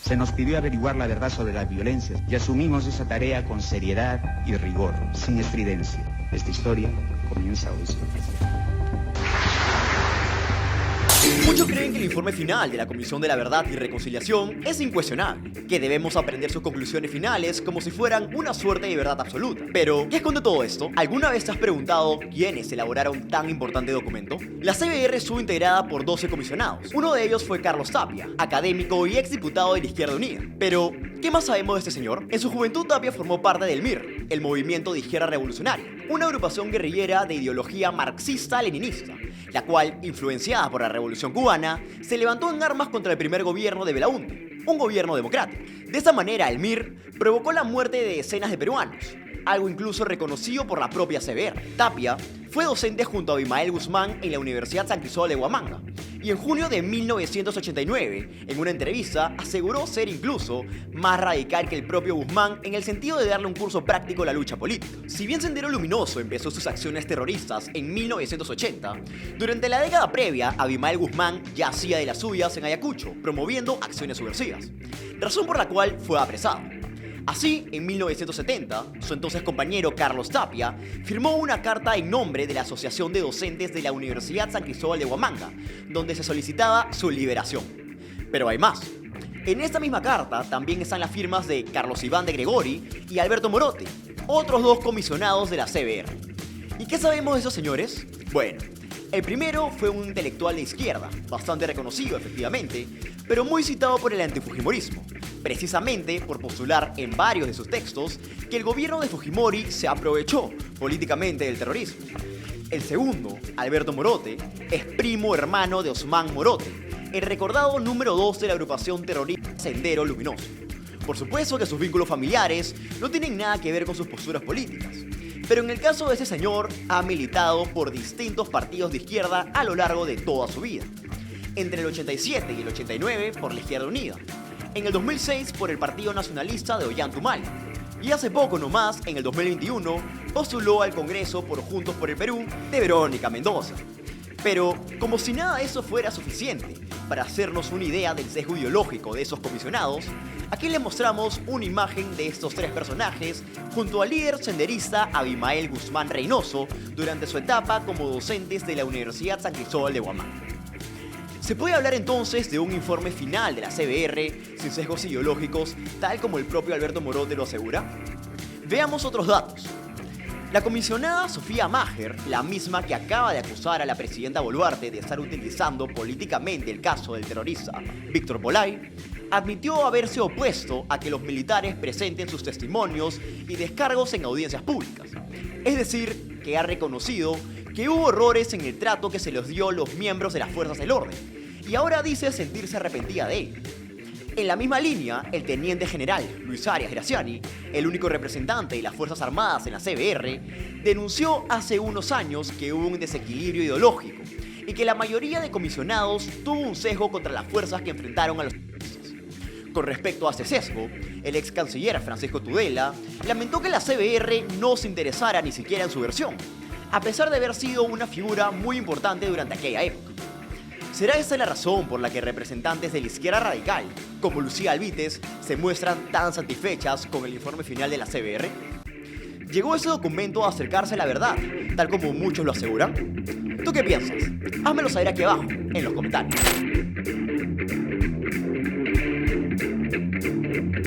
Se nos pidió averiguar la verdad sobre las violencias y asumimos esa tarea con seriedad y rigor, sin estridencia. Esta historia comienza hoy. Muchos creen que el informe final de la Comisión de la Verdad y Reconciliación es incuestionable, que debemos aprender sus conclusiones finales como si fueran una suerte de verdad absoluta. Pero, ¿qué esconde todo esto? ¿Alguna vez te has preguntado quiénes elaboraron tan importante documento? La CBR estuvo integrada por 12 comisionados. Uno de ellos fue Carlos Tapia, académico y exdiputado de la Izquierda Unida. Pero, ¿qué más sabemos de este señor? En su juventud Tapia formó parte del MIR, el Movimiento de Izquierda Revolucionaria, una agrupación guerrillera de ideología marxista-leninista, la cual, influenciada por la Revolución Cubana, se levantó en armas contra el primer gobierno de Belaúnde, un gobierno democrático. De esta manera, el MIR provocó la muerte de decenas de peruanos, algo incluso reconocido por la propia CBR. Tapia fue docente junto a Abimael Guzmán en la Universidad San Cristóbal de Huamanga, y en junio de 1989, en una entrevista, aseguró ser incluso más radical que el propio Guzmán en el sentido de darle un curso práctico a la lucha política. Si bien Sendero Luminoso empezó sus acciones terroristas en 1980, durante la década previa, Abimael Guzmán ya hacía de las suyas en Ayacucho, promoviendo acciones subversivas, razón por la cual fue apresado. Así, en 1970, su entonces compañero Carlos Tapia firmó una carta en nombre de la Asociación de Docentes de la Universidad San Cristóbal de Huamanga, donde se solicitaba su liberación. Pero hay más. En esta misma carta también están las firmas de Carlos Iván de Gregori y Alberto Morote, otros dos comisionados de la CBR. ¿Y qué sabemos de esos señores? Bueno, el primero fue un intelectual de izquierda, bastante reconocido efectivamente, pero muy citado por el antifujimorismo, precisamente por postular en varios de sus textos que el gobierno de Fujimori se aprovechó políticamente del terrorismo. El segundo, Alberto Morote, es primo hermano de Osman Morote, el recordado número 2 de la agrupación terrorista Sendero Luminoso. Por supuesto que sus vínculos familiares no tienen nada que ver con sus posturas políticas, pero en el caso de este señor ha militado por distintos partidos de izquierda a lo largo de toda su vida. Entre el 87 y el 89 por la Izquierda Unida, en el 2006 por el Partido Nacionalista de Ollantaytambo, y hace poco nomás, en el 2021, postuló al Congreso por Juntos por el Perú de Verónica Mendoza. Pero, como si nada de eso fuera suficiente para hacernos una idea del sesgo ideológico de esos comisionados, aquí les mostramos una imagen de estos tres personajes junto al líder senderista Abimael Guzmán Reynoso durante su etapa como docentes de la Universidad San Cristóbal de Huamanga. ¿Se puede hablar entonces de un informe final de la CBR sin sesgos ideológicos, tal como el propio Alberto Morote lo asegura? Veamos otros datos. La comisionada Sofía Maher, la misma que acaba de acusar a la presidenta Boluarte de estar utilizando políticamente el caso del terrorista Víctor Bolay, admitió haberse opuesto a que los militares presenten sus testimonios y descargos en audiencias públicas. Es decir, que ha reconocido que hubo errores en el trato que se les dio a los miembros de las fuerzas del orden, y ahora dice sentirse arrepentida de ello. En la misma línea, el teniente general Luis Arias Graciani, el único representante de las Fuerzas Armadas en la CBR, denunció hace unos años que hubo un desequilibrio ideológico y que la mayoría de comisionados tuvo un sesgo contra las fuerzas que enfrentaron a los terroristas. Con respecto a este sesgo, el ex canciller Francisco Tudela lamentó que la CBR no se interesara ni siquiera en su versión, a pesar de haber sido una figura muy importante durante aquella época. ¿Será esta la razón por la que representantes de la izquierda radical, como Lucía Albites, se muestran tan satisfechas con el informe final de la CBR? ¿Llegó ese documento a acercarse a la verdad, tal como muchos lo aseguran? ¿Tú qué piensas? Házmelo saber aquí abajo, en los comentarios.